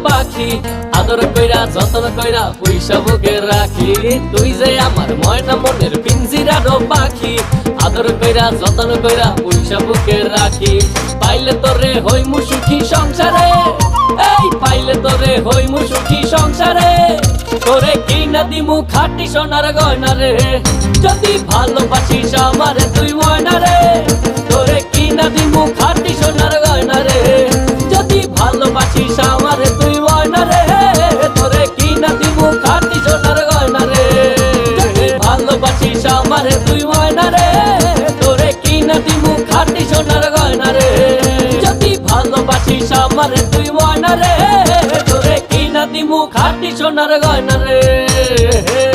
পাখি আদর কইরা যতন কইরা পয়সা বুকে রাখি তুই যে আমার ময়না মনের পিঞ্জিরারও পাখি আদর কইরা যতন কইরা পয়সা বুকে রাখি পাইলে তোরে হইমু সুখী সংসারে এই পাইলে তোরে হইমু সুখী সংসারে তোরে কিনা দিমু খাঁটি সোনার গয়না রে যদি ভালোবাসিস আমারে তুই ময়না রে তোরে কিনা দিমু খাঁটি সোনার গয়না রে যদি ভালোবাসিস আমারে তুই ময়না রে তোরে কিনা দিমু খাঁটি সোনার গয়না রে যদি ভালোবাসিস আমারে তুই ময়না রে তোরে কিনা দিমু খাঁটি সোনার গয়না রে যদি ভালোবাসিস আমারে তুই ময়না রে তোরে কিনা দিমু খাঁটি সোনার গয়না রে